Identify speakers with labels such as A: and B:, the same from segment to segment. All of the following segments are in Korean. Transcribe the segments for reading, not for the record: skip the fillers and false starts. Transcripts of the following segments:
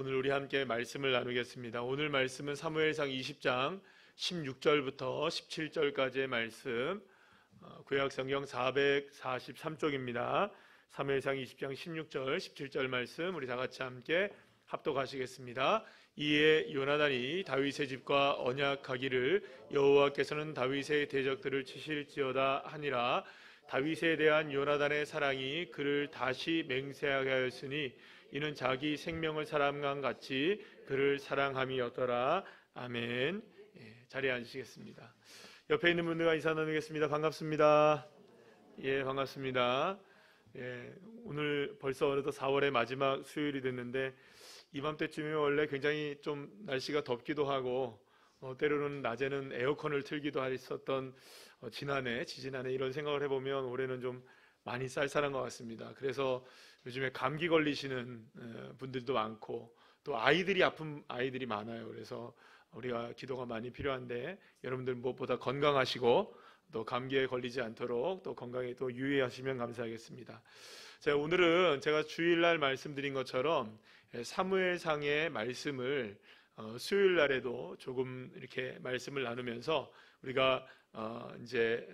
A: 오늘 우리 함께 말씀을 나누겠습니다. 오늘 말씀은 사무엘상 20장 16절부터 17절까지의 말씀, 구약성경 443쪽입니다. 사무엘상 20장 16절, 17절 말씀 우리 다 같이 함께 합독하시겠습니다. 이에 요나단이 다윗의 집과 언약하기를 여호와께서는 다윗의 대적들을 치실지어다 하니라. 다윗에 대한 요나단의 사랑이 그를 다시 맹세하게 하였으니 이는 자기 생명을 사랑한 같이 그를 사랑함이었더라. 아멘. 자리에 앉으시겠습니다. 옆에 있는 분들과 인사 나누겠습니다. 반갑습니다. 반갑습니다. 오늘 벌써 어느덧 4월의 마지막 수요일이 됐는데 이맘때쯤이면 원래 굉장히 좀 날씨가 덥기도 하고 때로는 낮에는 에어컨을 틀기도 했었던 지지난해 이런 생각을 해보면 올해는 좀 많이 쌀쌀한 것 같습니다. 그래서 요즘에 감기 걸리시는 분들도 많고 또 아이들이 아픈 아이들이 많아요. 그래서 우리가 기도가 많이 필요한데 여러분들 무엇보다 건강하시고 또 감기에 걸리지 않도록 또 건강에 또 유의하시면 감사하겠습니다. 자, 오늘은 제가 주일날 말씀드린 것처럼 사무엘상의 말씀을 수요일 날에도 조금 이렇게 말씀을 나누면서 우리가 이제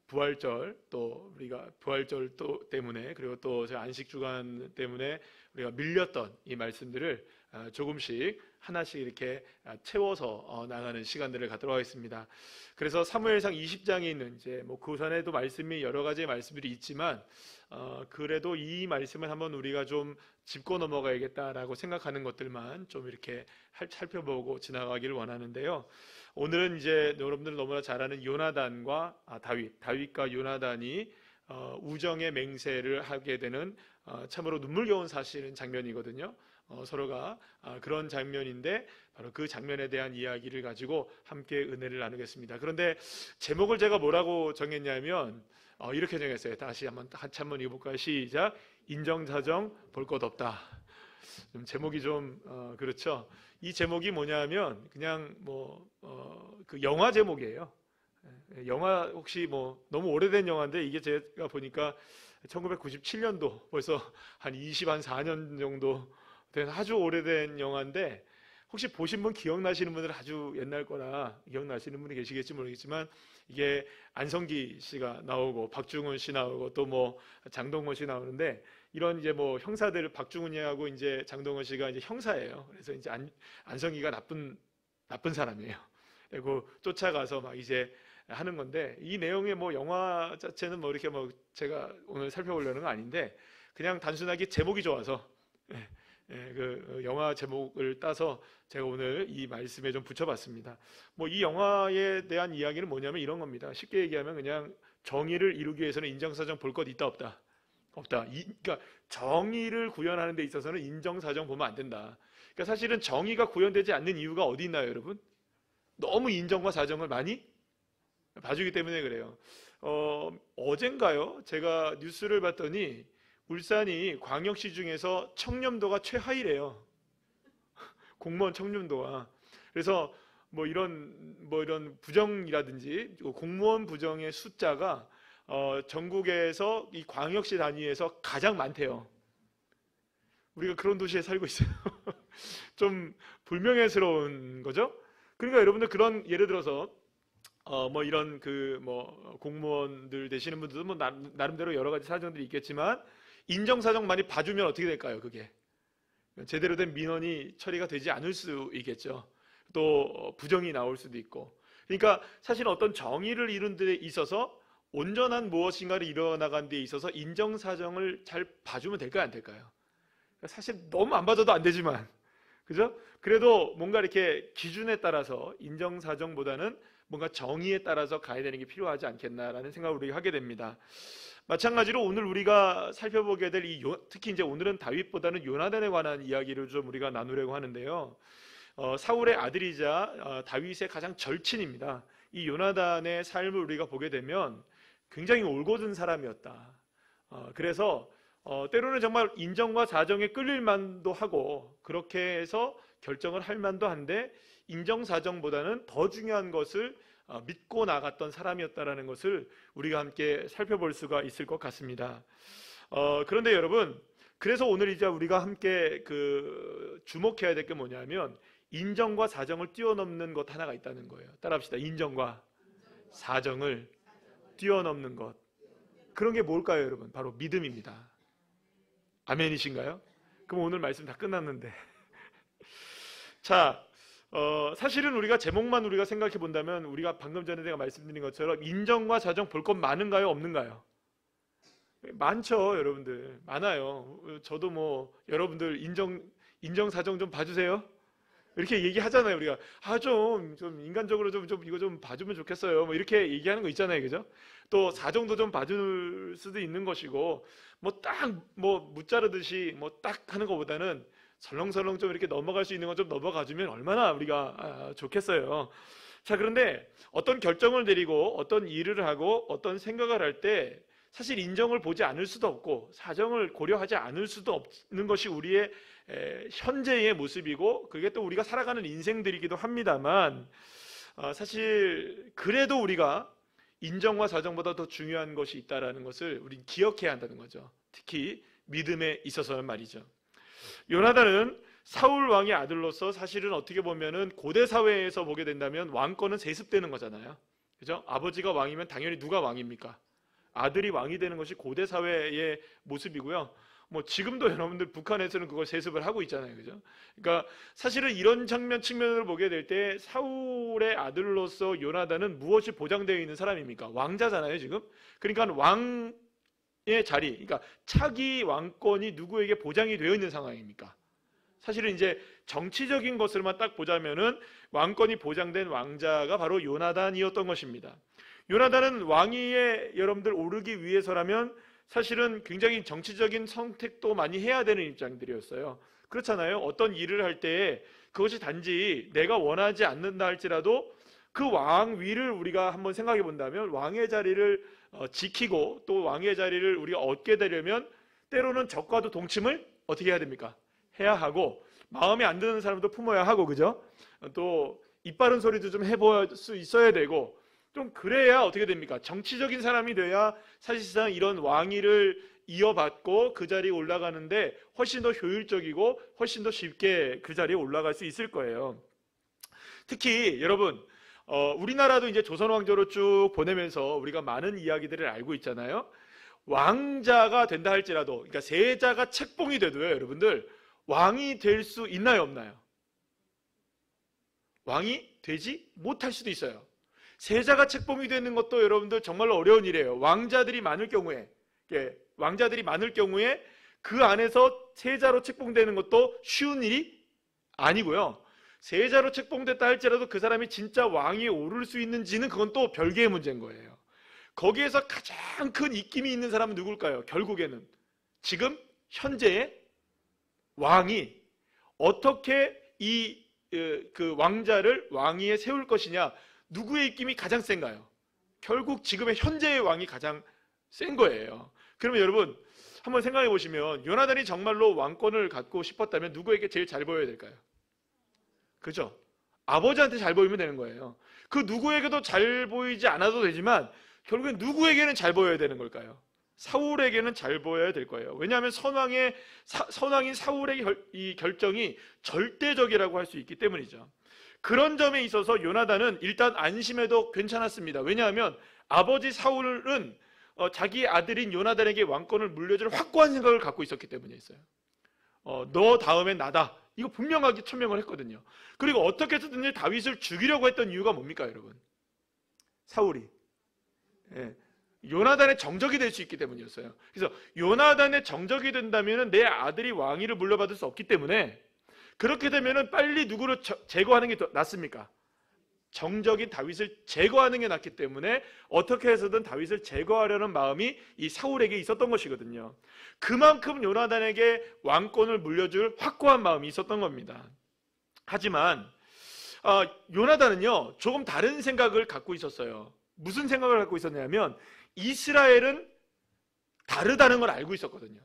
A: 부활절 또 우리가 부활절 또 때문에 그리고 또 안식 주간 때문에 우리가 밀렸던 이 말씀들을 조금씩 하나씩 이렇게 채워서 나가는 시간들을 갖도록 하겠습니다. 그래서 사무엘상 20장에 있는 이제 그 전에도 말씀이 여러 가지의 말씀들이 있지만 그래도 이 말씀을 한번 우리가 좀 짚고 넘어가야겠다라고 생각하는 것들만 좀 이렇게 살펴보고 지나가기를 원하는데요. 오늘은 이제 여러분들 너무나 잘 아는 요나단과 다윗과 요나단이 우정의 맹세를 하게 되는 참으로 눈물겨운 사실은 장면이거든요. 서로가 그런 장면인데 바로 그 장면에 대한 이야기를 가지고 함께 은혜를 나누겠습니다. 그런데 제목을 제가 뭐라고 정했냐면 이렇게 정했어요. 다시 한번 읽어볼까요? 시작. 인정사정 볼 것 없다. 좀 제목이 좀 그렇죠. 이 제목이 뭐냐면 그냥 그 영화 제목이에요. 영화 혹시 너무 오래된 영화인데 이게 제가 보니까 1997년도 벌써 한 4년 정도 된 아주 오래된 영화인데 혹시 보신 분 기억나시는 분들은 아주 옛날 거라 기억나시는 분이 계시겠지 모르겠지만 이게 안성기 씨가 나오고 박중훈 씨 나오고 또 장동건 씨 나오는데 이런 이제 형사들 박중훈이하고 이제 장동건 씨가 이제 형사예요. 그래서 이제 안성기가 나쁜 사람이에요. 그리고 쫓아가서 막 이제 하는 건데 이 내용의 영화 자체는 이렇게 제가 오늘 살펴보려는 건 아닌데 그냥 단순하게 제목이 좋아서 그 영화 제목을 따서 제가 오늘 이 말씀에 좀 붙여봤습니다. 이 영화에 대한 이야기는 뭐냐면 이런 겁니다. 쉽게 얘기하면 그냥 정의를 이루기 위해서는 인정사정 볼 것 있다 없다. 그러니까 정의를 구현하는 데 있어서는 인정사정 보면 안 된다. 그러니까 사실은 정의가 구현되지 않는 이유가 어디 있나요, 여러분? 너무 인정과 사정을 많이 봐주기 때문에 그래요. 어젠가요? 제가 뉴스를 봤더니 울산이 광역시 중에서 청렴도가 최하위래요. 공무원 청렴도가. 그래서 이런 부정이라든지 공무원 부정의 숫자가 전국에서 이 광역시 단위에서 가장 많대요. 우리가 그런 도시에 살고 있어요. 좀 불명예스러운 거죠. 그러니까 여러분들 그런 예를 들어서 이런 공무원들 되시는 분들도 나름대로 여러 가지 사정들이 있겠지만 인정사정 많이 봐주면 어떻게 될까요? 그게 제대로 된 민원이 처리가 되지 않을 수 있겠죠. 또 부정이 나올 수도 있고. 그러니까 사실 어떤 정의를 이룬 데 있어서 온전한 무엇인가를 이뤄나간 데 있어서 인정사정을 잘 봐주면 될까요? 안 될까요? 사실 너무 안 봐줘도 안 되지만 그죠? 그래도 뭔가 이렇게 기준에 따라서 인정사정보다는 뭔가 정의에 따라서 가야 되는 게 필요하지 않겠나라는 생각을 우리가 하게 됩니다. 마찬가지로 오늘 우리가 살펴보게 될 특히 이제 오늘은 다윗보다는 요나단에 관한 이야기를 좀 우리가 나누려고 하는데요. 사울의 아들이자 다윗의 가장 절친입니다. 이 요나단의 삶을 우리가 보게 되면 굉장히 올곧은 사람이었다. 그래서 때로는 정말 인정과 사정에 끌릴 만도 하고 그렇게 해서 결정을 할 만도 한데 인정사정보다는 더 중요한 것을 믿고 나갔던 사람이었다는 것을 우리가 함께 살펴볼 수가 있을 것 같습니다. 그런데 여러분 그래서 오늘 이제 우리가 함께 주목해야 될 게 뭐냐면 인정과 사정을 뛰어넘는 것 하나가 있다는 거예요. 따라합시다. 인정과 사정을 뛰어넘는 것. 그런 게 뭘까요, 여러분? 바로 믿음입니다. 아멘이신가요? 그럼 오늘 말씀 다 끝났는데. 자, 사실은 우리가 제목만 우리가 생각해 본다면 우리가 방금 전에 제가 말씀드린 것처럼 인정과 사정 볼 것 많은가요, 없는가요? 많죠, 여러분들. 많아요. 저도 뭐 여러분들 인정 사정 좀 봐주세요. 이렇게 얘기하잖아요. 우리가 좀 인간적으로 좀 이거 좀 봐주면 좋겠어요. 뭐 이렇게 얘기하는 거 있잖아요, 그죠? 또 사정도 좀 봐줄 수도 있는 것이고, 뭐 딱 무자르듯이 뭐 딱 하는 것보다는 설렁설렁 좀 이렇게 넘어갈 수 있는 건 좀 넘어가주면 얼마나 우리가 좋겠어요. 자, 그런데 어떤 결정을 내리고 어떤 일을 하고 어떤 생각을 할 때 사실 인정을 보지 않을 수도 없고 사정을 고려하지 않을 수도 없는 것이 우리의 현재의 모습이고 그게 또 우리가 살아가는 인생들이기도 합니다만, 사실 그래도 우리가 인정과 사정보다 더 중요한 것이 있다는 것을 우린 기억해야 한다는 거죠. 특히 믿음에 있어서는 말이죠. 요나단은 사울 왕의 아들로서 사실은 어떻게 보면은 고대 사회에서 보게 된다면 왕권은 세습되는 거잖아요. 그죠? 아버지가 왕이면 당연히 누가 왕입니까? 아들이 왕이 되는 것이 고대 사회의 모습이고요. 뭐 지금도 여러분들 북한에서는 그걸 세습을 하고 있잖아요. 그죠? 그러니까 사실은 이런 측면을 보게 될 때 사울의 아들로서 요나단은 무엇이 보장되어 있는 사람입니까? 왕자잖아요, 지금. 그러니까 왕의 자리, 그러니까 차기 왕권이 누구에게 보장이 되어 있는 상황입니까? 사실은 이제 정치적인 것을만 딱 보자면은 왕권이 보장된 왕자가 바로 요나단이었던 것입니다. 요나단은 왕위에 여러분들 오르기 위해서라면 사실은 굉장히 정치적인 선택도 많이 해야 되는 입장들이었어요. 그렇잖아요. 어떤 일을 할 때 그것이 단지 내가 원하지 않는다 할지라도 그 왕위를 우리가 한번 생각해 본다면 왕의 자리를 지키고 또 왕의 자리를 우리가 얻게 되려면 때로는 적과도 동침을 어떻게 해야 됩니까? 해야 하고 마음에 안 드는 사람도 품어야 하고, 그죠? 또 이빠른 소리도 좀 해볼 수 있어야 되고, 좀 그래야 어떻게 됩니까? 정치적인 사람이 돼야 사실상 이런 왕위를 이어받고 그 자리에 올라가는데 훨씬 더 효율적이고 훨씬 더 쉽게 그 자리에 올라갈 수 있을 거예요. 특히 여러분, 우리나라도 이제 조선 왕조로 쭉 보내면서 우리가 많은 이야기들을 알고 있잖아요. 왕자가 된다 할지라도, 그러니까 세자가 책봉이 돼도요, 여러분들 왕이 될 수 있나요, 없나요? 왕이 되지 못할 수도 있어요. 세자가 책봉이 되는 것도 여러분들 정말로 어려운 일이에요. 왕자들이 많을 경우에 그 안에서 세자로 책봉되는 것도 쉬운 일이 아니고요. 세자로 책봉됐다 할지라도 그 사람이 진짜 왕위에 오를 수 있는지는 그건 또 별개의 문제인 거예요. 거기에서 가장 큰 입김이 있는 사람은 누굴까요? 결국에는 지금 현재의 왕이 어떻게 그 왕자를 왕위에 세울 것이냐, 누구의 입김이 가장 센가요? 결국 지금의 현재의 왕이 가장 센 거예요. 그러면 여러분 한번 생각해 보시면 요나단이 정말로 왕권을 갖고 싶었다면 누구에게 제일 잘 보여야 될까요? 그죠? 아버지한테 잘 보이면 되는 거예요. 그 누구에게도 잘 보이지 않아도 되지만 결국엔 누구에게는 잘 보여야 되는 걸까요? 사울에게는 잘 보여야 될 거예요. 왜냐하면 선왕인 사울의 이 결정이 절대적이라고 할 수 있기 때문이죠. 그런 점에 있어서 요나단은 일단 안심해도 괜찮았습니다. 왜냐하면 아버지 사울은 자기 아들인 요나단에게 왕권을 물려줄 확고한 생각을 갖고 있었기 때문에 있어요. 너 다음엔 나다. 이거 분명하게 천명을 했거든요. 그리고 어떻게 해서든지 다윗을 죽이려고 했던 이유가 뭡니까, 여러분? 사울이 요나단의 정적이 될 수 있기 때문이었어요. 그래서 요나단의 정적이 된다면 내 아들이 왕위를 물려받을 수 없기 때문에 그렇게 되면 빨리 누구를 제거하는 게 더 낫습니까? 정적인 다윗을 제거하는 게 낫기 때문에 어떻게 해서든 다윗을 제거하려는 마음이 이 사울에게 있었던 것이거든요. 그만큼 요나단에게 왕권을 물려줄 확고한 마음이 있었던 겁니다. 하지만 요나단은요 조금 다른 생각을 갖고 있었어요. 무슨 생각을 갖고 있었냐면 이스라엘은 다르다는 걸 알고 있었거든요.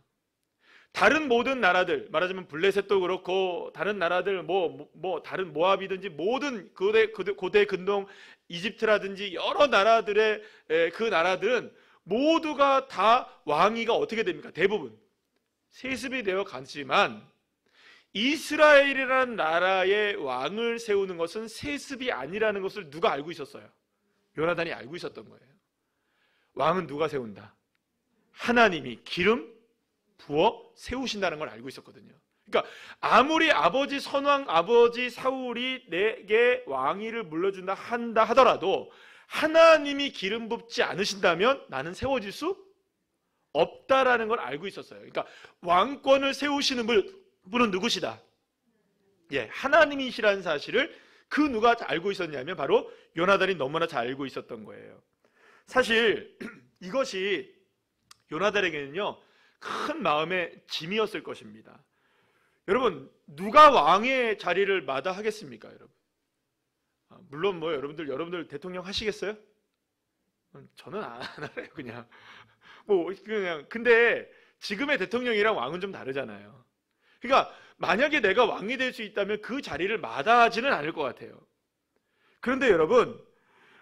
A: 다른 모든 나라들, 말하자면 블레셋도 그렇고 다른 나라들 다른 모압이든지 모든 고대 근동 이집트라든지 여러 나라들의 그 나라들은 모두가 다 왕위가 어떻게 됩니까? 대부분 세습이 되어 갔지만 이스라엘이라는 나라의 왕을 세우는 것은 세습이 아니라는 것을 누가 알고 있었어요? 요나단이 알고 있었던 거예요. 왕은 누가 세운다? 하나님이 기름 부어 세우신다는 걸 알고 있었거든요. 그러니까 아무리 아버지 선왕 아버지 사울이 내게 왕위를 물려준다 한다 하더라도 하나님이 기름 붓지 않으신다면 나는 세워질 수 없다라는 걸 알고 있었어요. 그러니까 왕권을 세우시는 분은 누구시다? 예, 하나님이시라는 사실을 그 누가 알고 있었냐면 바로 요나단이 너무나 잘 알고 있었던 거예요. 사실 이것이 요나단에게는요 큰 마음의 짐이었을 것입니다. 여러분, 누가 왕의 자리를 마다하겠습니까, 여러분? 물론 뭐 여러분들 대통령 하시겠어요? 저는 안 할래요, 그냥. 근데 지금의 대통령이랑 왕은 좀 다르잖아요. 그러니까 만약에 내가 왕이 될 수 있다면 그 자리를 마다하지는 않을 것 같아요. 그런데 여러분,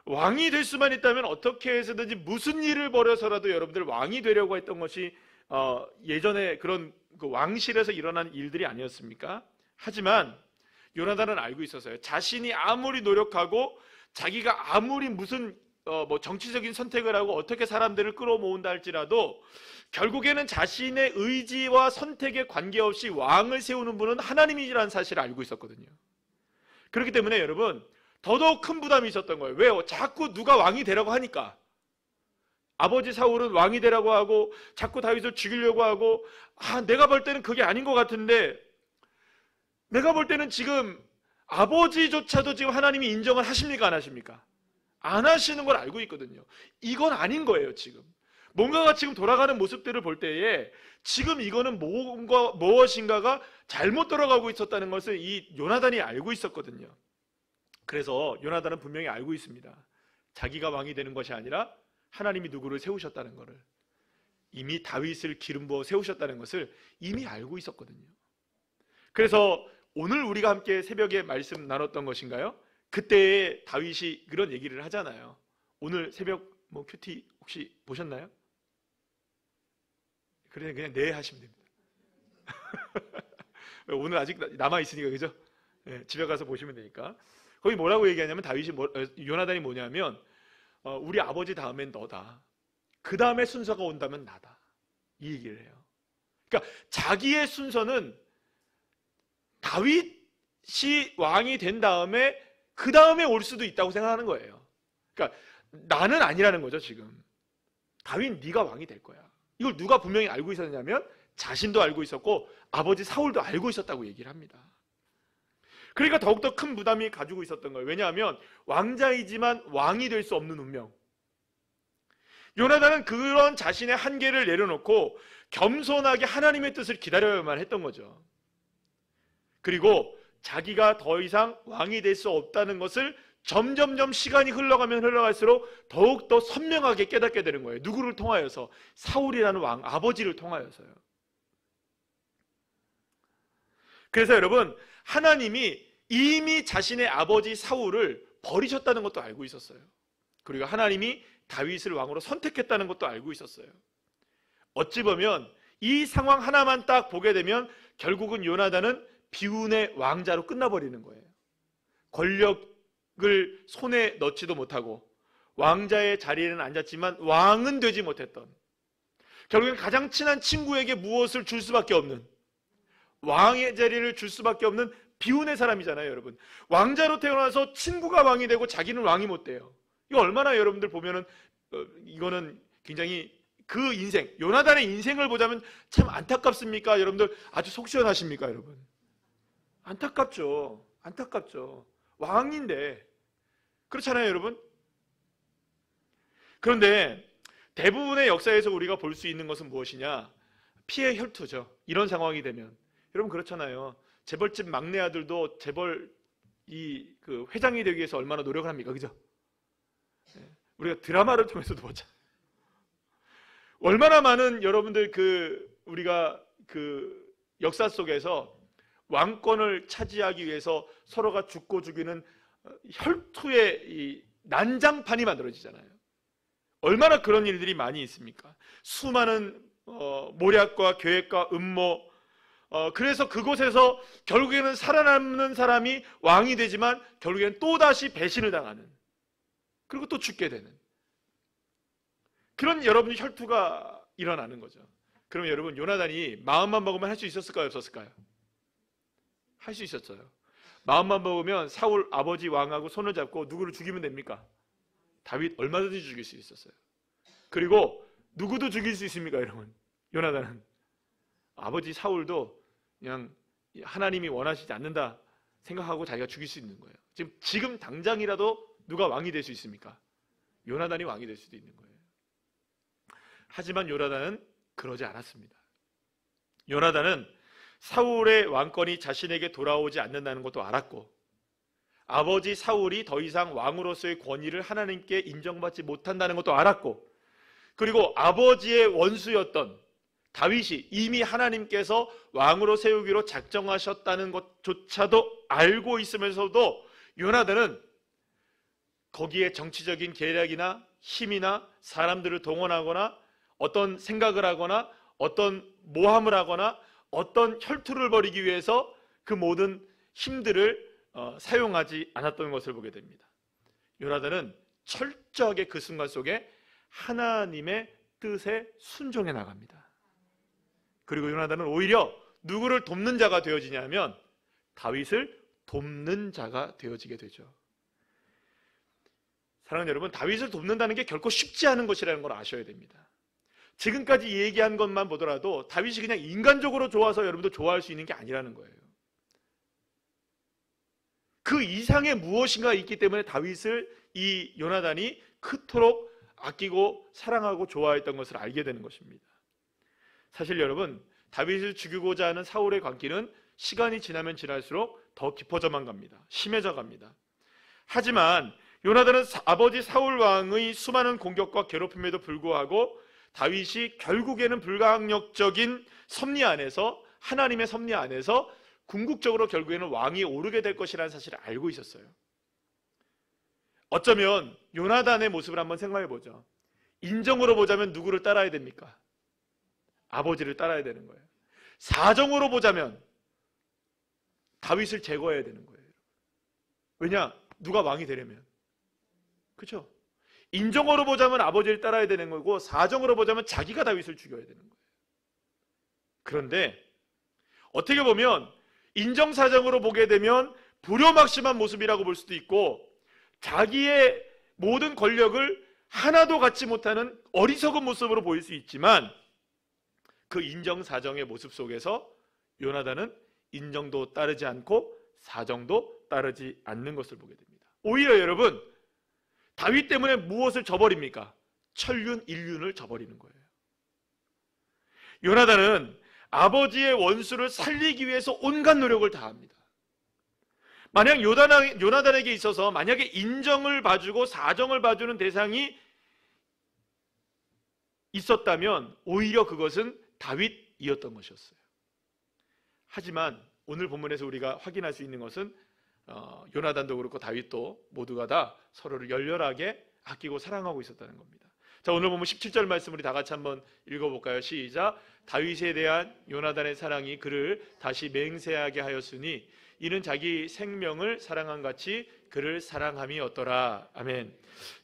A: 왕이 될 수만 있다면 어떻게 해서든지 무슨 일을 벌여서라도 여러분들 왕이 되려고 했던 것이 예전에 그런 그 왕실에서 일어난 일들이 아니었습니까? 하지만 요나단은 알고 있었어요. 자신이 아무리 노력하고 자기가 아무리 무슨 정치적인 선택을 하고 어떻게 사람들을 끌어모은다 할지라도 결국에는 자신의 의지와 선택에 관계없이 왕을 세우는 분은 하나님이라는 사실을 알고 있었거든요. 그렇기 때문에 여러분 더더욱 큰 부담이 있었던 거예요. 왜요? 자꾸 누가 왕이 되라고 하니까. 아버지 사울은 왕이 되라고 하고 자꾸 다윗을 죽이려고 하고 내가 볼 때는 그게 아닌 것 같은데 내가 볼 때는 지금 아버지조차도 지금 하나님이 인정을 하십니까 안 하십니까? 안 하시는 걸 알고 있거든요. 이건 아닌 거예요. 지금 뭔가가 지금 돌아가는 모습들을 볼 때에 지금 이거는 무엇인가가 잘못 돌아가고 있었다는 것을 이 요나단이 알고 있었거든요. 그래서 요나단은 분명히 알고 있습니다. 자기가 왕이 되는 것이 아니라 하나님이 누구를 세우셨다는 것을, 이미 다윗을 기름 부어 세우셨다는 것을 이미 알고 있었거든요. 그래서 오늘 우리가 함께 새벽에 말씀 나눴던 것인가요? 그때 다윗이 그런 얘기를 하잖아요. 오늘 새벽 큐티 혹시 보셨나요? 그냥 네 하시면 됩니다. 오늘 아직 남아있으니까, 그죠? 네, 집에 가서 보시면 되니까. 거기 뭐라고 얘기하냐면 요나단이 뭐냐면 우리 아버지 다음엔 너다. 그 다음에 순서가 온다면 나다. 이 얘기를 해요. 그러니까 자기의 순서는 다윗이 왕이 된 다음에 그 다음에 올 수도 있다고 생각하는 거예요. 그러니까 나는 아니라는 거죠. 지금 다윗 네가 왕이 될 거야. 이걸 누가 분명히 알고 있었냐면 자신도 알고 있었고 아버지 사울도 알고 있었다고 얘기를 합니다. 그러니까 더욱더 큰 부담이 가지고 있었던 거예요. 왜냐하면 왕자이지만 왕이 될 수 없는 운명. 요나단은 그런 자신의 한계를 내려놓고 겸손하게 하나님의 뜻을 기다려야만 했던 거죠. 그리고 자기가 더 이상 왕이 될 수 없다는 것을 점점점 시간이 흘러가면 흘러갈수록 더욱더 선명하게 깨닫게 되는 거예요. 누구를 통하여서? 사울이라는 왕, 아버지를 통하여서요. 그래서 여러분, 하나님이 이미 자신의 아버지 사울을 버리셨다는 것도 알고 있었어요. 그리고 하나님이 다윗을 왕으로 선택했다는 것도 알고 있었어요. 어찌 보면 이 상황 하나만 딱 보게 되면 결국은 요나단은 비운의 왕자로 끝나버리는 거예요. 권력을 손에 넣지도 못하고 왕자의 자리에는 앉았지만 왕은 되지 못했던, 결국엔 가장 친한 친구에게 무엇을 줄 수밖에 없는, 왕의 자리를 줄 수밖에 없는 비운의 사람이잖아요. 여러분, 왕자로 태어나서 친구가 왕이 되고 자기는 왕이 못 돼요. 이거 얼마나 여러분들 보면은 이거는 굉장히 그 인생, 요나단의 인생을 보자면 참 안타깝습니까? 여러분들 아주 속 시원하십니까? 여러분, 안타깝죠. 안타깝죠. 왕인데. 그렇잖아요, 여러분. 그런데 대부분의 역사에서 우리가 볼 수 있는 것은 무엇이냐? 피해 혈투죠. 이런 상황이 되면 여러분 그렇잖아요. 재벌집 막내 아들도 재벌 그 회장이 되기 위해서 얼마나 노력을 합니까? 그죠? 우리가 드라마를 통해서도 보잖아요. 얼마나 많은 여러분들 우리가 역사 속에서 왕권을 차지하기 위해서 서로가 죽고 죽이는 혈투의 이 난장판이 만들어지잖아요. 얼마나 그런 일들이 많이 있습니까? 수많은 모략과 계획과 음모, 그래서 그곳에서 결국에는 살아남는 사람이 왕이 되지만 결국에는 또다시 배신을 당하는, 그리고 또 죽게 되는 그런 여러분의 혈투가 일어나는 거죠. 그럼 여러분, 요나단이 마음만 먹으면 할 수 있었을까요, 없었을까요? 할 수 있었어요. 마음만 먹으면 사울 아버지 왕하고 손을 잡고 누구를 죽이면 됩니까? 다윗 얼마든지 죽일 수 있었어요. 그리고 누구도 죽일 수 있습니까, 여러분? 요나단은 아버지 사울도 그냥 하나님이 원하시지 않는다 생각하고 자기가 죽일 수 있는 거예요. 지금 당장이라도 누가 왕이 될 수 있습니까? 요나단이 왕이 될 수도 있는 거예요. 하지만 요나단은 그러지 않았습니다. 요나단은 사울의 왕권이 자신에게 돌아오지 않는다는 것도 알았고, 아버지 사울이 더 이상 왕으로서의 권위를 하나님께 인정받지 못한다는 것도 알았고, 그리고 아버지의 원수였던 다윗이 이미 하나님께서 왕으로 세우기로 작정하셨다는 것조차도 알고 있으면서도 요나단은 거기에 정치적인 계략이나 힘이나 사람들을 동원하거나 어떤 생각을 하거나 어떤 모함을 하거나 어떤 혈투를 벌이기 위해서 그 모든 힘들을 사용하지 않았던 것을 보게 됩니다. 요나단은 철저하게 그 순간 속에 하나님의 뜻에 순종해 나갑니다. 그리고 요나단은 오히려 누구를 돕는 자가 되어지냐면 다윗을 돕는 자가 되어지게 되죠. 사랑하는 여러분, 다윗을 돕는다는 게 결코 쉽지 않은 것이라는 걸 아셔야 됩니다. 지금까지 얘기한 것만 보더라도 다윗이 그냥 인간적으로 좋아서 여러분도 좋아할 수 있는 게 아니라는 거예요. 그 이상의 무엇인가 있기 때문에 다윗을 이 요나단이 그토록 아끼고 사랑하고 좋아했던 것을 알게 되는 것입니다. 사실 여러분, 다윗을 죽이고자 하는 사울의 광기는 시간이 지나면 지날수록 더 깊어져만 갑니다. 심해져 갑니다. 하지만 요나단은 아버지 사울 왕의 수많은 공격과 괴롭힘에도 불구하고 다윗이 결국에는 불가항력적인 섭리 안에서, 하나님의 섭리 안에서 궁극적으로 결국에는 왕이 오르게 될 것이라는 사실을 알고 있었어요. 어쩌면 요나단의 모습을 한번 생각해 보죠. 인정으로 보자면 누구를 따라야 됩니까? 아버지를 따라야 되는 거예요. 사정으로 보자면 다윗을 제거해야 되는 거예요. 왜냐? 누가 왕이 되려면. 그렇죠? 인정으로 보자면 아버지를 따라야 되는 거고, 사정으로 보자면 자기가 다윗을 죽여야 되는 거예요. 그런데 어떻게 보면 인정사정으로 보게 되면 불효막심한 모습이라고 볼 수도 있고, 자기의 모든 권력을 하나도 갖지 못하는 어리석은 모습으로 보일 수 있지만, 그 인정사정의 모습 속에서 요나단은 인정도 따르지 않고 사정도 따르지 않는 것을 보게 됩니다. 오히려 여러분, 다윗 때문에 무엇을 저버립니까? 천륜, 일륜을 저버리는 거예요. 요나단은 아버지의 원수를 살리기 위해서 온갖 노력을 다합니다. 만약 요나단에게 있어서 만약에 인정을 봐주고 사정을 봐주는 대상이 있었다면 오히려 그것은 다윗이었던 것이었어요. 하지만 오늘 본문에서 우리가 확인할 수 있는 것은 요나단도 그렇고 다윗도 모두가 다 서로를 열렬하게 아끼고 사랑하고 있었다는 겁니다. 자, 오늘 보면 17절 말씀 우리 다 같이 한번 읽어볼까요? 시작. 다윗에 대한 요나단의 사랑이 그를 다시 맹세하게 하였으니 이는 자기 생명을 사랑한 같이 그를 사랑함이었더라. 아멘.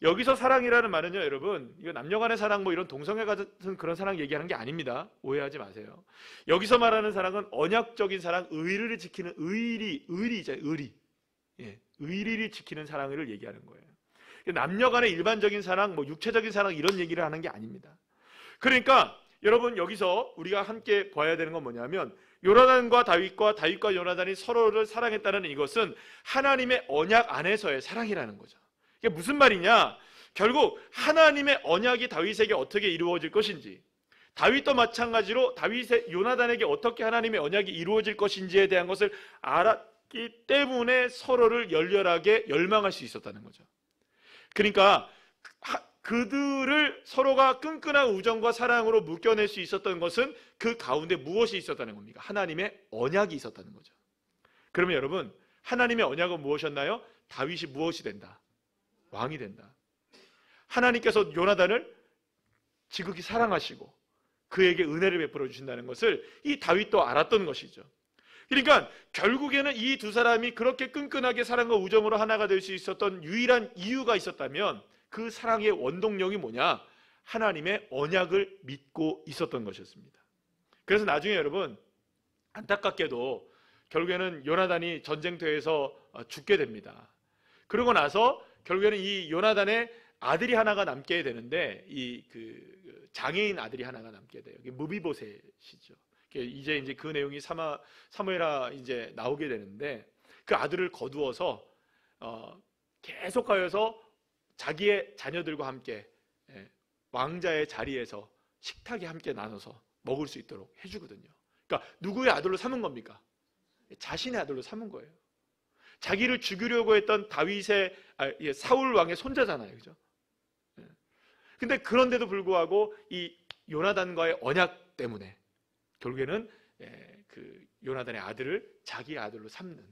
A: 여기서 사랑이라는 말은요, 여러분, 이거 남녀간의 사랑 뭐 이런 동성애 같은 그런 사랑 얘기하는 게 아닙니다. 오해하지 마세요. 여기서 말하는 사랑은 언약적인 사랑, 의리를 지키는 의리. 예, 의리를 지키는 사랑을 얘기하는 거예요. 남녀간의 일반적인 사랑, 뭐 육체적인 사랑 이런 얘기를 하는 게 아닙니다. 그러니까 여러분, 여기서 우리가 함께 봐야 되는 건 뭐냐면 요나단과 다윗과 요나단이 서로를 사랑했다는 이것은 하나님의 언약 안에서의 사랑이라는 거죠. 이게 무슨 말이냐? 결국 하나님의 언약이 다윗에게 어떻게 이루어질 것인지, 다윗도 마찬가지로 요나단에게 어떻게 하나님의 언약이 이루어질 것인지에 대한 것을 알았기 때문에 서로를 열렬하게 열망할 수 있었다는 거죠. 그러니까 그들을 서로가 끈끈한 우정과 사랑으로 묶여낼 수 있었던 것은 그 가운데 무엇이 있었다는 겁니까? 하나님의 언약이 있었다는 거죠. 그러면 여러분, 하나님의 언약은 무엇이었나요? 다윗이 무엇이 된다? 왕이 된다. 하나님께서 요나단을 지극히 사랑하시고 그에게 은혜를 베풀어 주신다는 것을 이 다윗도 알았던 것이죠. 그러니까 결국에는 이 두 사람이 그렇게 끈끈하게 사랑과 우정으로 하나가 될 수 있었던 유일한 이유가 있었다면 그 사랑의 원동력이 뭐냐? 하나님의 언약을 믿고 있었던 것이었습니다. 그래서 나중에 여러분 안타깝게도 결국에는 요나단이 전쟁터에서 죽게 됩니다. 그러고 나서 결국에는 이 요나단의 아들이 하나가 남게 되는데 장애인 아들이 하나가 남게 돼요. 무비보셋이죠. 이제 그 내용이 사무엘하 이제 나오게 되는데 그 아들을 거두어서 계속하여서 자기의 자녀들과 함께 왕자의 자리에서 식탁에 함께 나눠서 먹을 수 있도록 해주거든요. 그러니까 누구의 아들로 삼은 겁니까? 자신의 아들로 삼은 거예요. 자기를 죽이려고 했던 사울 왕의 손자잖아요, 그죠? 근데 그런데도 불구하고 이 요나단과의 언약 때문에 결국에는 그 요나단의 아들을 자기의 아들로 삼는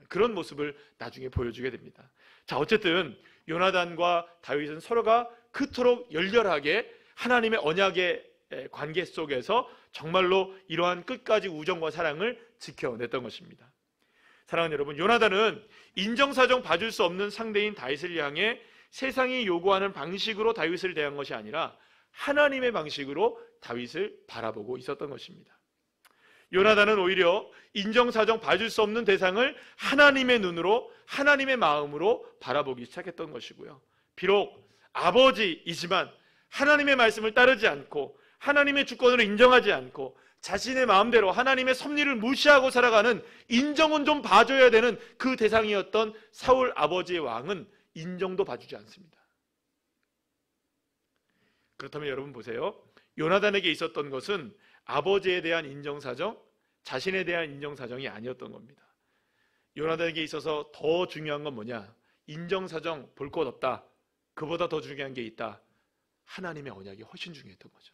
A: 그런 모습을 나중에 보여주게 됩니다. 자, 어쨌든 요나단과 다윗은 서로가 그토록 열렬하게 하나님의 언약의 관계 속에서 정말로 이러한 끝까지 우정과 사랑을 지켜냈던 것입니다. 사랑하는 여러분, 요나단은 인정사정 봐줄 수 없는 상대인 다윗을 향해 세상이 요구하는 방식으로 다윗을 대한 것이 아니라 하나님의 방식으로 다윗을 바라보고 있었던 것입니다. 요나단은 오히려 인정사정 봐줄 수 없는 대상을 하나님의 눈으로, 하나님의 마음으로 바라보기 시작했던 것이고요. 비록 아버지이지만 하나님의 말씀을 따르지 않고 하나님의 주권을 인정하지 않고 자신의 마음대로 하나님의 섭리를 무시하고 살아가는, 인정은 좀 봐줘야 되는 그 대상이었던 사울 아버지의 왕은 인정도 봐주지 않습니다. 그렇다면 여러분 보세요. 요나단에게 있었던 것은 아버지에 대한 인정사정, 자신에 대한 인정사정이 아니었던 겁니다. 요나단에게 있어서 더 중요한 건 뭐냐? 인정사정 볼 것 없다. 그보다 더 중요한 게 있다. 하나님의 언약이 훨씬 중요했던 거죠.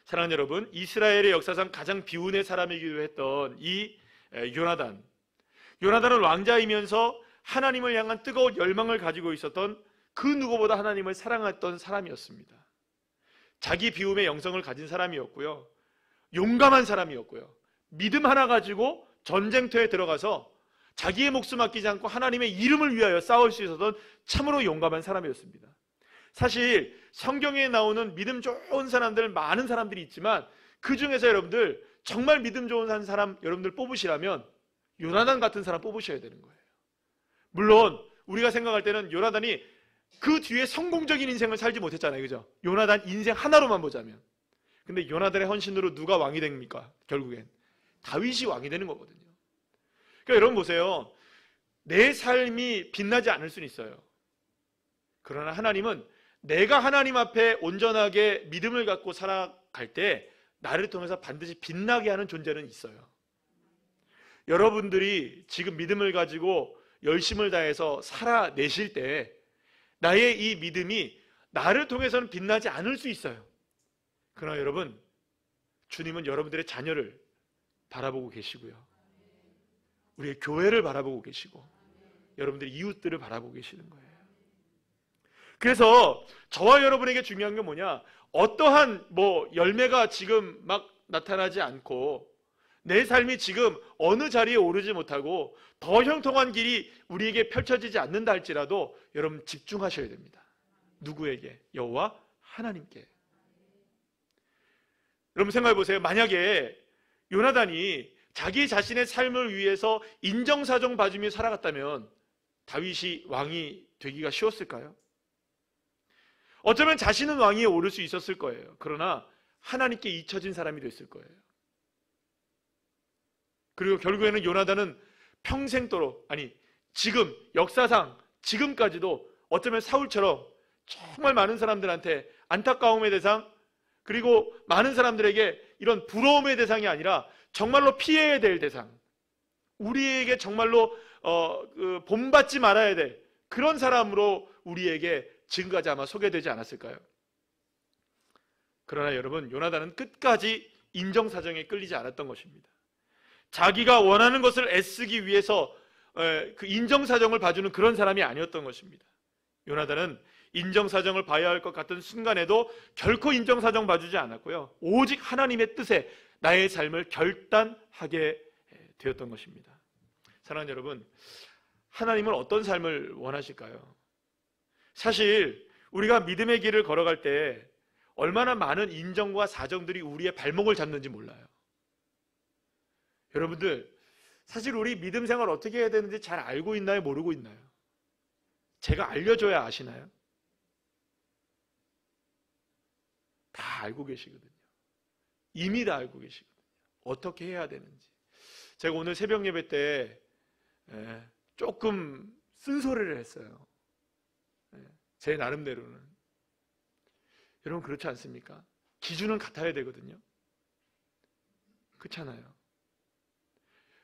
A: 사랑하는 여러분, 이스라엘의 역사상 가장 비운의 사람이기도 했던 이 요나단은 왕자이면서 하나님을 향한 뜨거운 열망을 가지고 있었던 그 누구보다 하나님을 사랑했던 사람이었습니다. 자기 비움의 영성을 가진 사람이었고요, 용감한 사람이었고요, 믿음 하나 가지고 전쟁터에 들어가서 자기의 목숨 아끼지 않고 하나님의 이름을 위하여 싸울 수 있었던 참으로 용감한 사람이었습니다. 사실 성경에 나오는 믿음 좋은 사람들, 많은 사람들이 있지만 그 중에서 여러분들 정말 믿음 좋은 사람 여러분들 뽑으시라면 요나단 같은 사람 뽑으셔야 되는 거예요. 물론 우리가 생각할 때는 요나단이 그 뒤에 성공적인 인생을 살지 못했잖아요, 그죠? 요나단 인생 하나로만 보자면. 근데 요나단의 헌신으로 누가 왕이 됩니까? 결국엔 다윗이 왕이 되는 거거든요. 그러니까 여러분 보세요. 내 삶이 빛나지 않을 수는 있어요. 그러나 하나님은 내가 하나님 앞에 온전하게 믿음을 갖고 살아갈 때 나를 통해서 반드시 빛나게 하는 존재는 있어요. 여러분들이 지금 믿음을 가지고 열심을 다해서 살아내실 때 나의 이 믿음이 나를 통해서는 빛나지 않을 수 있어요. 그러나 여러분, 주님은 여러분들의 자녀를 바라보고 계시고요, 우리의 교회를 바라보고 계시고 여러분들의 이웃들을 바라보고 계시는 거예요. 그래서 저와 여러분에게 중요한 게 뭐냐? 어떠한 열매가 지금 막 나타나지 않고 내 삶이 지금 어느 자리에 오르지 못하고 더 형통한 길이 우리에게 펼쳐지지 않는다 할지라도 여러분 집중하셔야 됩니다. 누구에게? 여호와 하나님께. 여러분 생각해 보세요. 만약에 요나단이 자기 자신의 삶을 위해서 인정사정 봐주며 살아갔다면 다윗이 왕이 되기가 쉬웠을까요? 어쩌면 자신은 왕위에 오를 수 있었을 거예요. 그러나 하나님께 잊혀진 사람이 됐을 거예요. 그리고 결국에는 요나단은 평생도록, 지금 역사상 지금까지도 어쩌면 사울처럼 정말 많은 사람들한테 안타까움의 대상, 그리고 많은 사람들에게 이런 부러움의 대상이 아니라 정말로 피해야 될 대상, 우리에게 정말로 본받지 말아야 될 그런 사람으로 우리에게 지금까지 아마 소개되지 않았을까요? 그러나 여러분, 요나단은 끝까지 인정사정에 끌리지 않았던 것입니다. 자기가 원하는 것을 애쓰기 위해서 그 인정사정을 봐주는 그런 사람이 아니었던 것입니다. 요나단은 인정사정을 봐야 할 것 같은 순간에도 결코 인정사정 봐주지 않았고요. 오직 하나님의 뜻에 나의 삶을 결단하게 되었던 것입니다. 사랑하는 여러분, 하나님은 어떤 삶을 원하실까요? 사실 우리가 믿음의 길을 걸어갈 때 얼마나 많은 인정과 사정들이 우리의 발목을 잡는지 몰라요. 여러분들, 사실 우리 믿음 생활 어떻게 해야 되는지 잘 알고 있나요? 모르고 있나요? 제가 알려줘야 아시나요? 다 알고 계시거든요. 이미 다 알고 계시거든요. 어떻게 해야 되는지. 제가 오늘 새벽 예배 때 조금 쓴소리를 했어요. 제 나름대로는. 여러분 그렇지 않습니까? 기준은 같아야 되거든요. 그렇잖아요.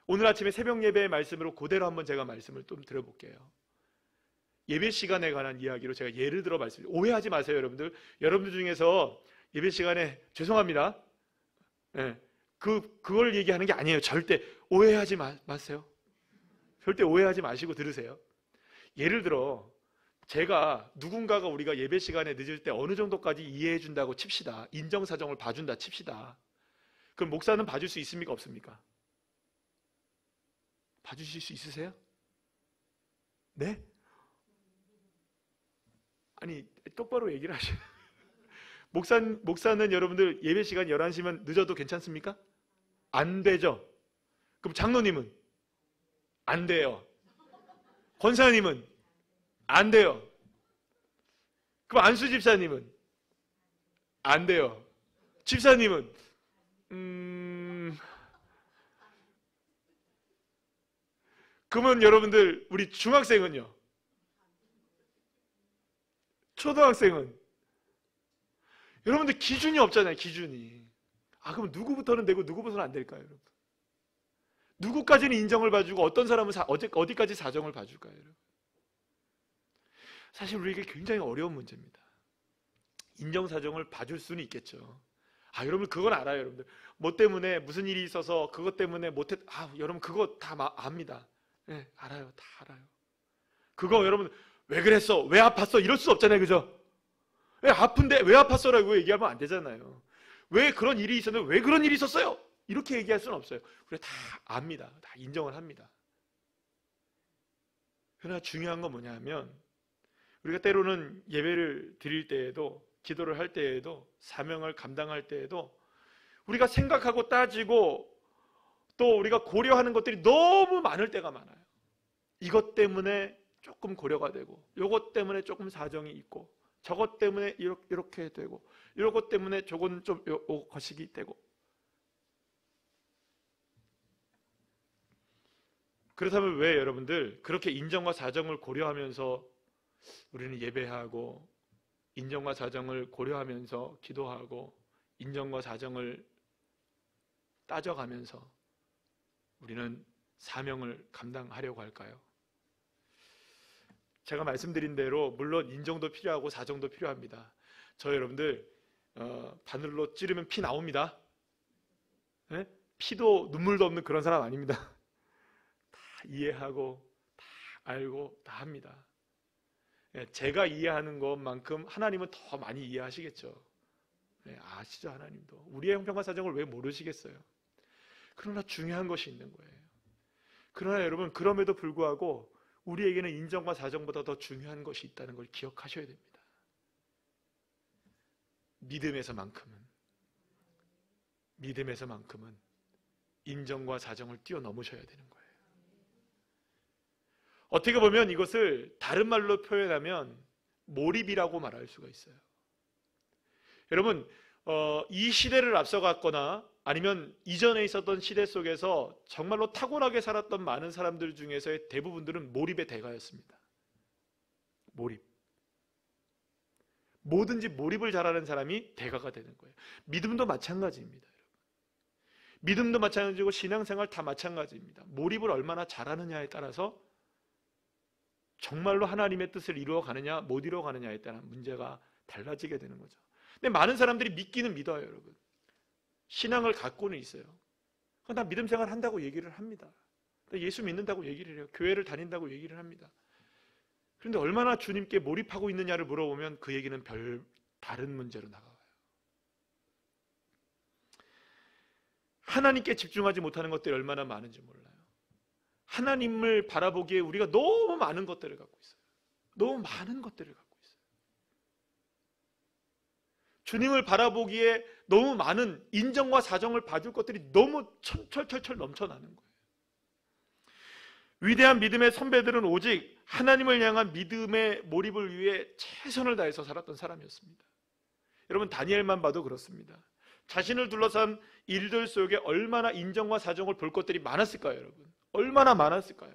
A: 오늘 아침에 새벽 예배의 말씀으로 그대로 한번 제가 말씀을 좀 들어볼게요. 예배 시간에 관한 이야기로 제가 예를 들어 말씀드려요. 오해하지 마세요, 여러분들. 여러분들 중에서 예배 시간에 죄송합니다. 그걸 얘기하는 게 아니에요. 절대 오해하지 마세요. 절대 오해하지 마시고 들으세요. 예를 들어 제가 누군가가 우리가 예배 시간에 늦을 때 어느 정도까지 이해해 준다고 칩시다. 인정사정을 봐준다 칩시다. 그럼 목사는 봐줄 수 있습니까? 없습니까? 봐주실 수 있으세요? 네? 아니 똑바로 얘기를 하셔요. 목사는 여러분들 예배 시간 11시면 늦어도 괜찮습니까? 안 되죠. 그럼 장로님은? 안 돼요. 권사님은? 안 돼요. 그럼 안수 집사님은? 안 돼요. 집사님은? 그러면 여러분들 우리 중학생은요? 초등학생은? 여러분들 기준이 없잖아요. 기준이. 그럼 누구부터는 되고 누구부터는 안 될까요? 여러분? 누구까지는 인정을 봐주고 어떤 사람은 어디까지 사정을 봐줄까요? 여러분? 사실 우리에게 굉장히 어려운 문제입니다. 인정사정을 봐줄 수는 있겠죠. 여러분 그건 알아요. 여러분들 뭐 때문에 무슨 일이 있어서 그것 때문에 못했 여러분 그거 다 압니다. 네, 알아요. 다 알아요. 그거 여러분 왜 그랬어? 왜 아팠어? 이럴 수 없잖아요. 그죠? 왜 아픈데 왜 아팠어라고 얘기하면 안 되잖아요. 왜 그런 일이 있었는데 왜 그런 일이 있었어요? 이렇게 얘기할 수는 없어요. 우리가 다 압니다. 다 인정을 합니다. 그러나 중요한 건 뭐냐면 우리가 때로는 예배를 드릴 때에도 기도를 할 때에도 사명을 감당할 때에도 우리가 생각하고 따지고 또 우리가 고려하는 것들이 너무 많을 때가 많아요. 이것 때문에 조금 고려가 되고 이것 때문에 조금 사정이 있고 저것 때문에 이렇게 되고 이것 때문에 저건 좀 거시기 되고 그렇다면 왜 여러분들 그렇게 인정과 사정을 고려하면서 우리는 예배하고 인정과 사정을 고려하면서 기도하고 인정과 사정을 따져가면서 우리는 사명을 감당하려고 할까요? 제가 말씀드린 대로 물론 인정도 필요하고 사정도 필요합니다. 저 여러분들 바늘로 찌르면 피 나옵니다. 네? 피도 눈물도 없는 그런 사람 아닙니다. 다 이해하고 다 알고 다 합니다. 제가 이해하는 것만큼 하나님은 더 많이 이해하시겠죠. 아시죠? 하나님도 우리의 형편과 사정을 왜 모르시겠어요? 그러나 중요한 것이 있는 거예요. 그러나 여러분 그럼에도 불구하고 우리에게는 인정과 사정보다 더 중요한 것이 있다는 걸 기억하셔야 됩니다. 믿음에서만큼은 인정과 사정을 뛰어넘으셔야 되는 거예요. 어떻게 보면 이것을 다른 말로 표현하면 몰입이라고 말할 수가 있어요. 여러분 이 시대를 앞서갔거나 아니면 이전에 있었던 시대 속에서 정말로 탁월하게 살았던 많은 사람들 중에서의 대부분들은 몰입의 대가였습니다. 몰입. 뭐든지 몰입을 잘하는 사람이 대가가 되는 거예요. 믿음도 마찬가지입니다. 여러분. 믿음도 마찬가지고 신앙생활 다 마찬가지입니다. 몰입을 얼마나 잘하느냐에 따라서 정말로 하나님의 뜻을 이루어가느냐 못 이루어가느냐에 따른 문제가 달라지게 되는 거죠. 근데 많은 사람들이 믿기는 믿어요. 여러분. 신앙을 갖고는 있어요. 나 믿음 생활 한다고 얘기를 합니다. 예수 믿는다고 얘기를 해요. 교회를 다닌다고 얘기를 합니다. 그런데 얼마나 주님께 몰입하고 있느냐를 물어보면 그 얘기는 별 다른 문제로 나가요. 하나님께 집중하지 못하는 것들이 얼마나 많은지 몰라요. 하나님을 바라보기에 우리가 너무 많은 것들을 갖고 있어요. 너무 많은 것들을 갖고 있어요. 주님을 바라보기에 너무 많은 인정과 사정을 받을 것들이 너무 철철철철 넘쳐나는 거예요. 위대한 믿음의 선배들은 오직 하나님을 향한 믿음의 몰입을 위해 최선을 다해서 살았던 사람이었습니다. 여러분, 다니엘만 봐도 그렇습니다. 자신을 둘러싼 일들 속에 얼마나 인정과 사정을 볼 것들이 많았을까요, 여러분? 얼마나 많았을까요?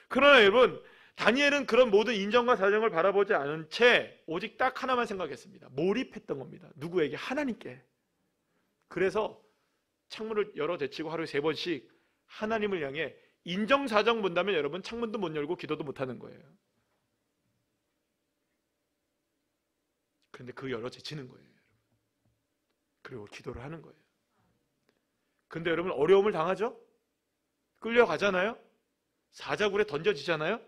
A: 그러나 여러분, 다니엘은 그런 모든 인정과 사정을 바라보지 않은 채 오직 딱 하나만 생각했습니다. 몰입했던 겁니다. 누구에게? 하나님께. 그래서 창문을 열어 닫히고 하루에 3번씩 하나님을 향해 인정사정 본다면 여러분, 창문도 못 열고 기도도 못 하는 거예요. 그런데 그 열어 닫히는 거예요. 그리고 기도를 하는 거예요. 근데 여러분, 어려움을 당하죠? 끌려가잖아요? 사자굴에 던져지잖아요?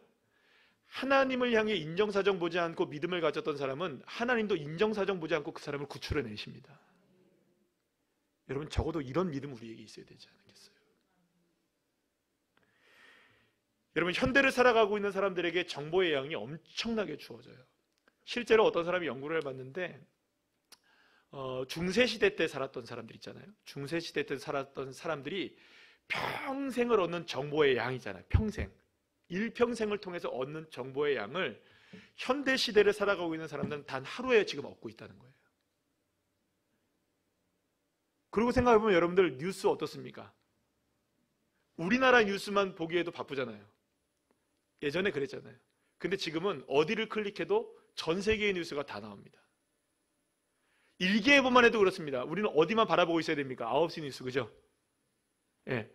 A: 하나님을 향해 인정사정 보지 않고 믿음을 가졌던 사람은 하나님도 인정사정 보지 않고 그 사람을 구출해내십니다. 여러분, 적어도 이런 믿음 우리에게 있어야 되지 않겠어요? 여러분, 현대를 살아가고 있는 사람들에게 정보의 양이 엄청나게 주어져요. 실제로 어떤 사람이 연구를 해봤는데 중세시대 때 살았던 사람들 있잖아요. 중세시대 때 살았던 사람들이 평생을 얻는 정보의 양이잖아요. 평생. 일평생을 통해서 얻는 정보의 양을 현대시대를 살아가고 있는 사람들은 단 하루에 지금 얻고 있다는 거예요. 그리고 생각해보면 여러분들 뉴스 어떻습니까? 우리나라 뉴스만 보기에도 바쁘잖아요. 예전에 그랬잖아요. 근데 지금은 어디를 클릭해도 전 세계의 뉴스가 다 나옵니다. 일기예보만 해도 그렇습니다. 우리는 어디만 바라보고 있어야 됩니까? 9시 뉴스, 그죠? 예.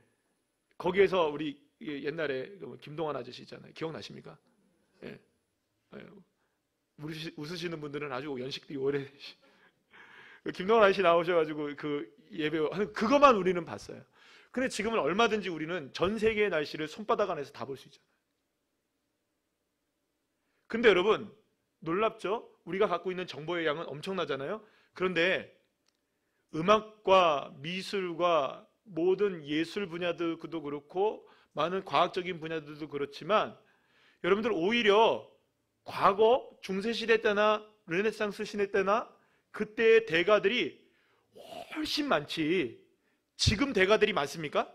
A: 거기에서 우리 옛날에 김동완 아저씨 있잖아요. 기억나십니까? 예. 웃으시는 분들은 아주 연식들이 오래. 김동완 아저씨 나오셔가지고 그 예배 하는 그것만 우리는 봤어요. 근데 지금은 얼마든지 우리는 전 세계의 날씨를 손바닥 안에서 다 볼 수 있잖아요. 근데 여러분, 놀랍죠? 우리가 갖고 있는 정보의 양은 엄청나잖아요. 그런데 음악과 미술과 모든 예술 분야들도 그렇고 많은 과학적인 분야들도 그렇지만 여러분들 오히려 과거 중세시대 때나 르네상스 시대 때나 그때의 대가들이 훨씬 많지 지금 대가들이 많습니까?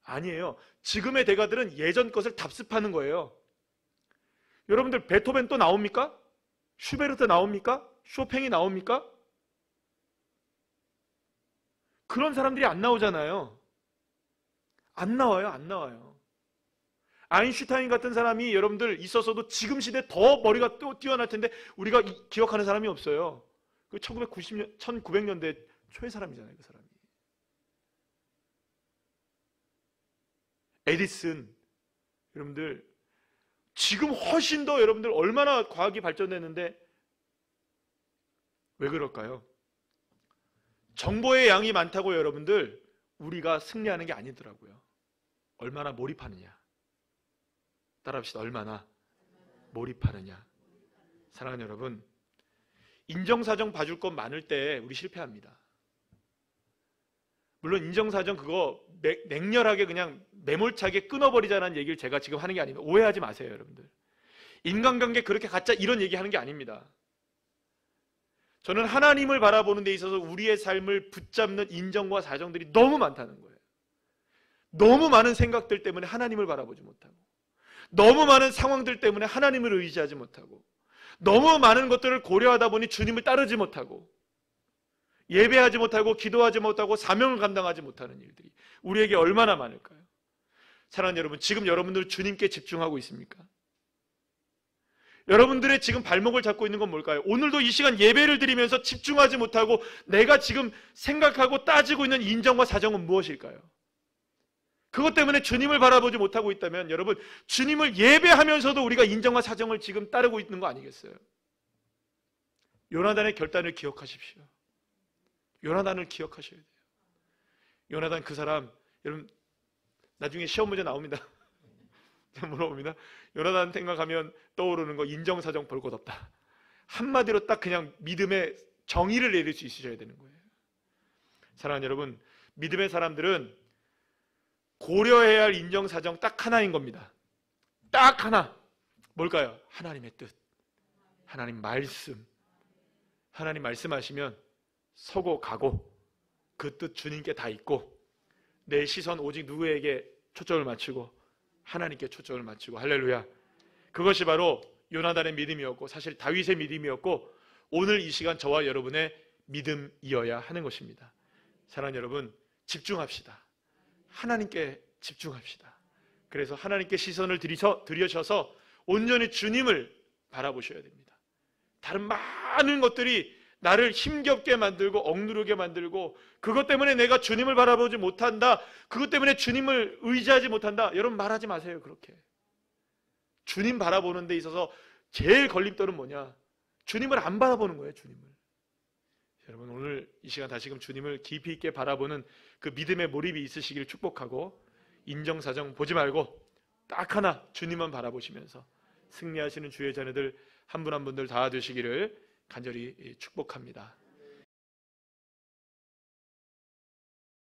A: 아니에요. 지금의 대가들은 예전 것을 답습하는 거예요. 여러분들 베토벤 또 나옵니까? 슈베르트 나옵니까? 쇼팽이 나옵니까? 그런 사람들이 안 나오잖아요. 안 나와요. 안 나와요. 아인슈타인 같은 사람이 여러분들 있었어도 지금 시대에 더 머리가 또 뛰어날 텐데 우리가 기억하는 사람이 없어요. 그 1900년대 초의 사람이잖아요. 그 사람이. 에디슨. 여러분들 지금 훨씬 더 여러분들 얼마나 과학이 발전했는데 왜 그럴까요? 정보의 양이 많다고 여러분들 우리가 승리하는 게 아니더라고요. 얼마나 몰입하느냐. 따라합시다. 얼마나 몰입하느냐. 사랑하는 여러분, 인정사정 봐줄 것 많을 때 우리 실패합니다. 물론 인정사정 그거 맹렬하게 그냥 매몰차게 끊어버리자는 얘기를 제가 지금 하는 게 아닙니다. 오해하지 마세요, 여러분들. 인간관계 그렇게 갖자 이런 얘기하는 게 아닙니다. 저는 하나님을 바라보는 데 있어서 우리의 삶을 붙잡는 인정과 사정들이 너무 많다는 거예요. 너무 많은 생각들 때문에 하나님을 바라보지 못하고, 너무 많은 상황들 때문에 하나님을 의지하지 못하고, 너무 많은 것들을 고려하다 보니 주님을 따르지 못하고, 예배하지 못하고, 기도하지 못하고, 사명을 감당하지 못하는 일들이 우리에게 얼마나 많을까요? 사랑하는 여러분, 지금 여러분들 주님께 집중하고 있습니까? 여러분들의 지금 발목을 잡고 있는 건 뭘까요? 오늘도 이 시간 예배를 드리면서 집중하지 못하고 내가 지금 생각하고 따지고 있는 인정과 사정은 무엇일까요? 그것 때문에 주님을 바라보지 못하고 있다면 여러분, 주님을 예배하면서도 우리가 인정과 사정을 지금 따르고 있는 거 아니겠어요? 요나단의 결단을 기억하십시오. 요나단을 기억하셔야 돼요. 요나단 그 사람, 여러분 나중에 시험 문제 나옵니다. 물어봅니다. 요나단 생각하면 떠오르는 거 인정사정 볼 것 없다. 한마디로 딱 그냥 믿음의 정의를 내릴 수 있으셔야 되는 거예요. 사랑하는 여러분, 믿음의 사람들은 고려해야 할 인정사정 딱 하나인 겁니다. 딱 하나. 뭘까요? 하나님의 뜻, 하나님 말씀. 하나님 말씀하시면 서고 가고 그 뜻 주님께 다 있고 내 시선 오직 누구에게 초점을 맞추고 하나님께 초점을 맞추고. 할렐루야. 그것이 바로 요나단의 믿음이었고 사실 다윗의 믿음이었고 오늘 이 시간 저와 여러분의 믿음이어야 하는 것입니다. 사랑하는 여러분, 집중합시다. 하나님께 집중합시다. 그래서 하나님께 시선을 들이셔서 온전히 주님을 바라보셔야 됩니다. 다른 많은 것들이 나를 힘겹게 만들고 억누르게 만들고 그것 때문에 내가 주님을 바라보지 못한다, 그것 때문에 주님을 의지하지 못한다, 여러분 말하지 마세요. 그렇게 주님 바라보는 데 있어서 제일 걸림돌은 뭐냐? 주님을 안 바라보는 거예요. 주님을. 여러분 오늘 이 시간 다시금 주님을 깊이 있게 바라보는 그 믿음의 몰입이 있으시길 축복하고 인정사정 보지 말고 딱 하나 주님만 바라보시면서 승리하시는 주의 자녀들 한 분 한 분들 다 되시기를 간절히 축복합니다.